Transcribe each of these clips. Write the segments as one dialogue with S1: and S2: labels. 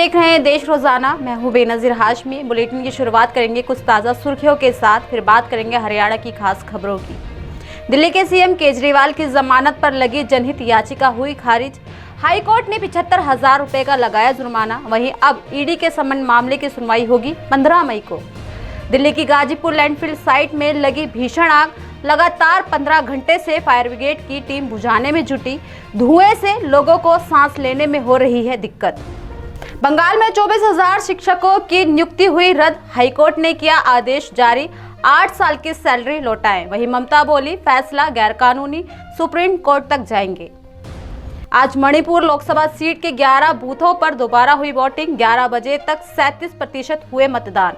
S1: देख रहे हैं देश रोजाना। मैं हूं बेनजीर हाशमी। बुलेटिन की शुरुआत करेंगे कुछ ताज़ा सुर्खियों के साथ, फिर बात करेंगे हरियाणा की खास खबरों की। दिल्ली के सीएम केजरीवाल की जमानत पर लगी जनहित याचिका हुई खारिज। हाईकोर्ट ने 75,000 रुपए का लगाया जुर्माना। वहीं अब ईडी के समन मामले की सुनवाई होगी 15 मई को। दिल्ली की गाजीपुर लैंडफिल साइट में लगी भीषण आग। लगातार 15 घंटे से फायर ब्रिगेड की टीम बुझाने में जुटी। धुएं से लोगों को सांस लेने में हो रही है दिक्कत। बंगाल में 24,000 शिक्षकों की नियुक्ति हुई रद्द। हाईकोर्ट ने किया आदेश जारी, 8 साल की सैलरी लौटाएं। वहीं ममता बोली, फैसला गैरकानूनी, सुप्रीम कोर्ट तक जाएंगे। आज मणिपुर लोकसभा सीट के 11 बूथों पर दोबारा हुई वोटिंग। 11 बजे तक 37% हुए मतदान।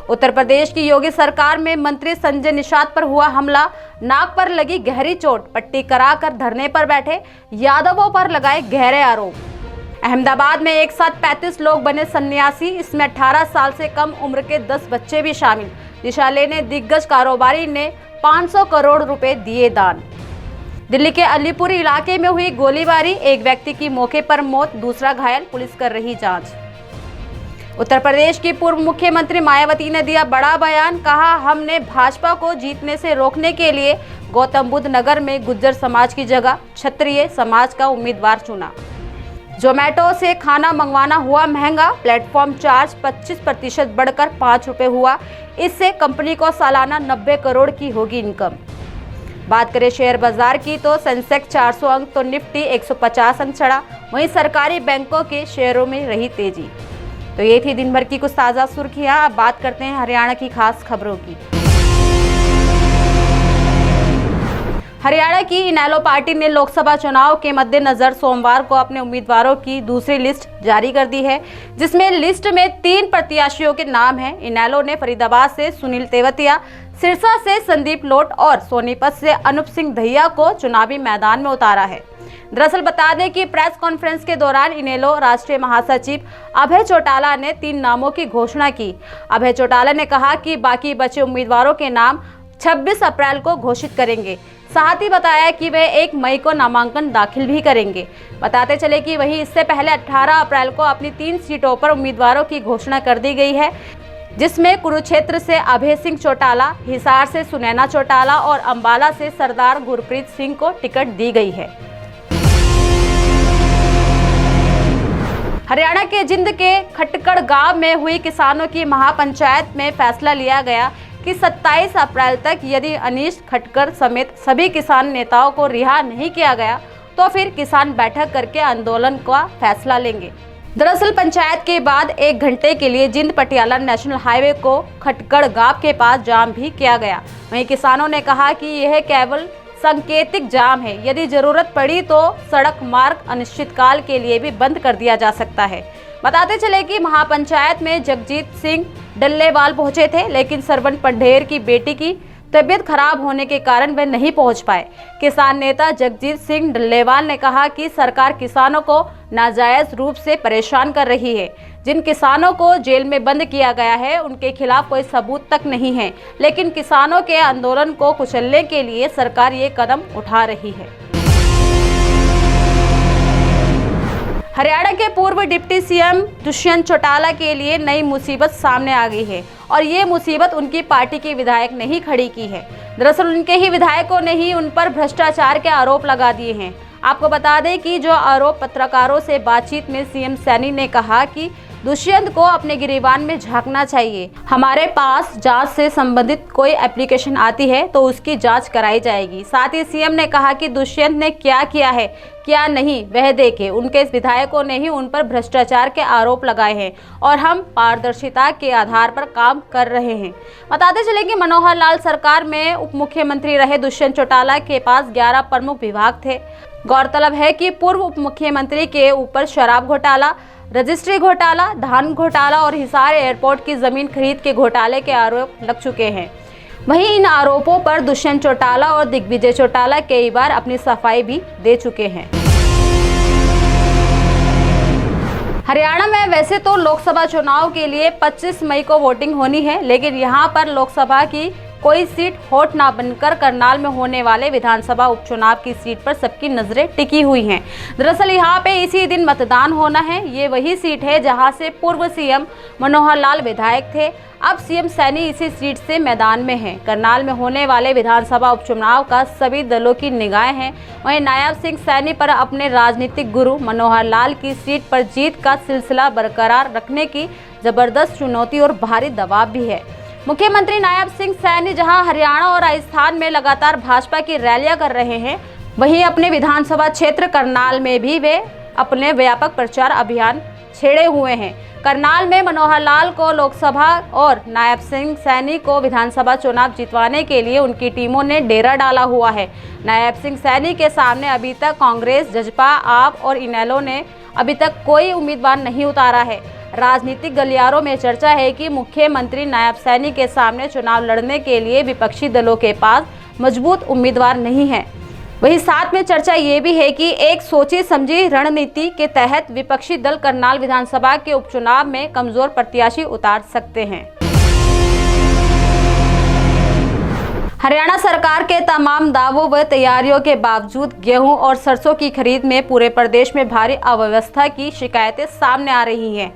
S1: उत्तर प्रदेश की योगी सरकार में मंत्री संजय निषाद पर हुआ हमला। नाक पर लगी गहरी चोट, पट्टी कराकर धरने पर बैठे यादवों पर लगाए गहरे आरोप। अहमदाबाद में एक साथ 35 लोग बने सन्यासी। इसमें 18 साल से कम उम्र के 10 बच्चे भी शामिल। दिशा लेने दिग्गज कारोबारी ने 500 करोड़ रुपए दिए दान। दिल्ली के अलीपुर इलाके में हुई गोलीबारी, एक व्यक्ति की मौके पर मौत, दूसरा घायल, पुलिस कर रही जांच। उत्तर प्रदेश की पूर्व मुख्यमंत्री मायावती ने दिया बड़ा बयान। कहा, हमने भाजपा को जीतने से रोकने के लिए गौतम बुद्ध नगर में गुज्जर समाज की जगह क्षत्रिय समाज का उम्मीदवार चुना। जोमेटो से खाना मंगवाना हुआ महंगा। प्लेटफॉर्म चार्ज 25% बढ़कर 5 रुपए हुआ। इससे कंपनी को सालाना 90 करोड़ की होगी इनकम। बात करें शेयर बाजार की तो सेंसेक्स 400 अंक तो निफ्टी 150 अंक चढ़ा। वहीं सरकारी बैंकों के शेयरों में रही तेजी। तो ये थी दिन भर की कुछ ताज़ा सुर्खियां। अब बात करते हैं हरियाणा की खास खबरों की। हरियाणा की इनेलो पार्टी ने लोकसभा चुनाव के मद्देनजर सोमवार को अपने उम्मीदवारों की दूसरी लिस्ट जारी कर दी है, जिसमें लिस्ट में 3 प्रत्याशियों के नाम हैं। इनेलो ने फरीदाबाद से सुनील तेवतिया, सिरसा से संदीप लोट और सोनीपत से अनूप सिंह दहिया को चुनावी मैदान में उतारा है। दरअसल बता दें कि प्रेस कॉन्फ्रेंस के दौरान इनेलो राष्ट्रीय महासचिव अभय चौटाला ने 3 नामों की घोषणा की। अभय चौटाला ने कहा कि बाकी बचे उम्मीदवारों के नाम 26 अप्रैल को घोषित करेंगे। साथ ही बताया कि वे 1 मई को नामांकन दाखिल भी करेंगे। बताते चले कि वहीं इससे पहले 18 अप्रैल को अपनी 3 सीटों पर उम्मीदवारों की घोषणा कर दी गई है, जिसमें कुरुक्षेत्र से अभय सिंह चौटाला, हिसार से सुनैना चौटाला और अंबाला से सरदार गुरप्रीत सिंह को टिकट दी गई है। हरियाणा के जिंद के खटकड़ गांव में हुई किसानों की महापंचायत में फैसला लिया गया कि 27 अप्रैल तक यदि अनीश खटकर समेत सभी किसान नेताओं को रिहा नहीं किया गया तो फिर किसान बैठक करके आंदोलन का फैसला लेंगे। दरअसल पंचायत के बाद 1 घंटे के लिए जिंद पटियाला नेशनल हाईवे को खटकड़ गांव के पास जाम भी किया गया। वहीं किसानों ने कहा कि यह केवल सांकेतिक जाम है, यदि जरूरत पड़ी तो सड़क मार्ग अनिश्चितकाल के लिए भी बंद कर दिया जा सकता है। बताते चले कि महापंचायत में जगजीत सिंह डल्लेवाल पहुंचे थे, लेकिन सरवन पंढेर की बेटी की तबीयत खराब होने के कारण वे नहीं पहुंच पाए। किसान नेता जगजीत सिंह डल्लेवाल ने कहा कि सरकार किसानों को नाजायज रूप से परेशान कर रही है। जिन किसानों को जेल में बंद किया गया है उनके खिलाफ कोई सबूत तक नहीं है, लेकिन किसानों के आंदोलन को कुचलने के लिए सरकार ये कदम उठा रही है। हरियाणा के पूर्व डिप्टी सीएम दुष्यंत चौटाला के लिए नई मुसीबत सामने आ गई है और ये मुसीबत उनकी पार्टी के विधायक ने ही खड़ी की है। दरअसल उनके ही विधायकों ने ही उन पर भ्रष्टाचार के आरोप लगा दिए हैं। आपको बता दें कि जो आरोप पत्रकारों से बातचीत में सीएम सैनी ने कहा कि दुष्यंत को अपने गिरीबान में झांकना चाहिए। हमारे पास जांच से संबंधित कोई एप्लीकेशन आती है तो उसकी जांच कराई जाएगी। साथ ही सीएम ने कहा कि दुष्यंत ने क्या किया है क्या नहीं वह देखे। उनके विधायकों ने ही उन पर भ्रष्टाचार के आरोप लगाए हैं और हम पारदर्शिता के आधार पर काम कर रहे हैं। बताते चले कि मनोहर लाल सरकार में उप मुख्यमंत्री रहे दुष्यंत चौटाला के पास 11 प्रमुख विभाग थे। गौरतलब है कि पूर्व उप मुख्यमंत्री के ऊपर शराब घोटाला, रजिस्ट्री घोटाला, धान घोटाला और हिसार एयरपोर्ट की जमीन खरीद के घोटाले के आरोप लग चुके हैं। वहीं इन आरोपों पर दुष्यंत चौटाला और दिग्विजय चौटाला कई बार अपनी सफाई भी दे चुके हैं। हरियाणा में वैसे तो लोकसभा चुनाव के लिए 25 मई को वोटिंग होनी है, लेकिन यहां पर लोकसभा की कोई सीट होट ना बनकर करनाल में होने वाले विधानसभा उपचुनाव की सीट पर सबकी नजरें टिकी हुई हैं। दरअसल यहाँ पे इसी दिन मतदान होना है। ये वही सीट है जहाँ से पूर्व सीएम मनोहर लाल विधायक थे। अब सीएम सैनी इसी सीट से मैदान में हैं। करनाल में होने वाले विधानसभा उपचुनाव का सभी दलों की निगाहें हैं। वहीं नायब सिंह सैनी पर अपने राजनीतिक गुरु मनोहर लाल की सीट पर जीत का सिलसिला बरकरार रखने की जबरदस्त चुनौती और भारी दबाव भी है। मुख्यमंत्री नायब सिंह सैनी जहां हरियाणा और राजस्थान में लगातार भाजपा की रैलियां कर रहे हैं, वहीं अपने विधानसभा क्षेत्र करनाल में भी वे अपने व्यापक प्रचार अभियान छेड़े हुए हैं। करनाल में मनोहर लाल को लोकसभा और नायब सिंह सैनी को विधानसभा चुनाव जितवाने के लिए उनकी टीमों ने डेरा डाला हुआ है। नायब सिंह सैनी के सामने अभी तक कांग्रेस, जजपा, आप और इनेलो ने अभी तक कोई उम्मीदवार नहीं उतारा है। राजनीतिक गलियारों में चर्चा है कि मुख्यमंत्री नायब सैनी के सामने चुनाव लड़ने के लिए विपक्षी दलों के पास मजबूत उम्मीदवार नहीं है। वहीं साथ में चर्चा ये भी है कि एक सोची समझी रणनीति के तहत विपक्षी दल करनाल विधानसभा के उपचुनाव में कमजोर प्रत्याशी उतार सकते हैं। हरियाणा सरकार के तमाम दावों व तैयारियों के बावजूद गेहूं और सरसों की खरीद में पूरे प्रदेश में भारी अव्यवस्था की शिकायतें सामने आ रही हैं।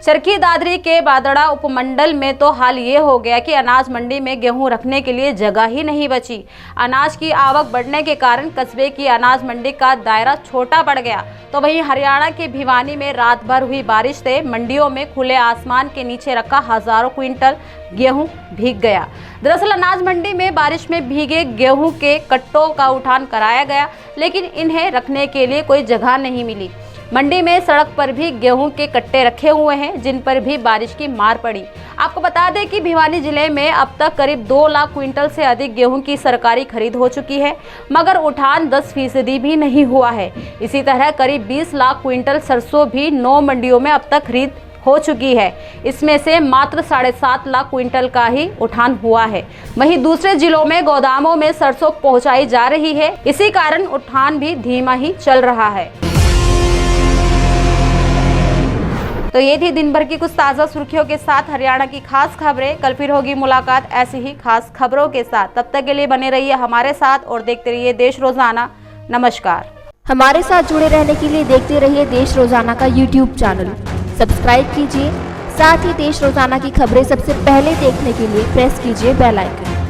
S1: चरखी दादरी के बादड़ा उपमंडल में तो हाल ये हो गया कि अनाज मंडी में गेहूं रखने के लिए जगह ही नहीं बची। अनाज की आवक बढ़ने के कारण कस्बे की अनाज मंडी का दायरा छोटा पड़ गया। तो वहीं हरियाणा के भिवानी में रात भर हुई बारिश से मंडियों में खुले आसमान के नीचे रखा हजारों क्विंटल गेहूं भीग गया। दरअसल अनाज मंडी में बारिश में भीगे गेहूं के कट्टों का उठान कराया गया, लेकिन इन्हें रखने के लिए कोई जगह नहीं मिली। मंडी में सड़क पर भी गेहूं के कट्टे रखे हुए हैं, जिन पर भी बारिश की मार पड़ी। आपको बता दें कि भिवानी जिले में अब तक करीब 2 लाख क्विंटल से अधिक गेहूं की सरकारी खरीद हो चुकी है, मगर उठान 10% भी नहीं हुआ है। इसी तरह करीब 20 लाख क्विंटल सरसों भी 9 मंडियों में अब तक खरीद हो चुकी है। इसमें से मात्र 7.5 लाख क्विंटल का ही उठान हुआ है। वहीं दूसरे जिलों में गोदामों में सरसों पहुंचाई जा रही है, इसी कारण उठान भी धीमा ही चल रहा है। तो ये थी दिन भर की कुछ ताज़ा सुर्खियों के साथ हरियाणा की खास खबरें। कल फिर होगी मुलाकात ऐसी ही खास खबरों के साथ। तब तक के लिए बने रहिए हमारे साथ और देखते रहिए देश रोजाना। नमस्कार।
S2: हमारे साथ जुड़े रहने के लिए देखते रहिए देश रोजाना का YouTube चैनल सब्सक्राइब कीजिए। साथ ही देश रोजाना की खबरें सबसे पहले देखने के लिए प्रेस कीजिए बेल आइकन।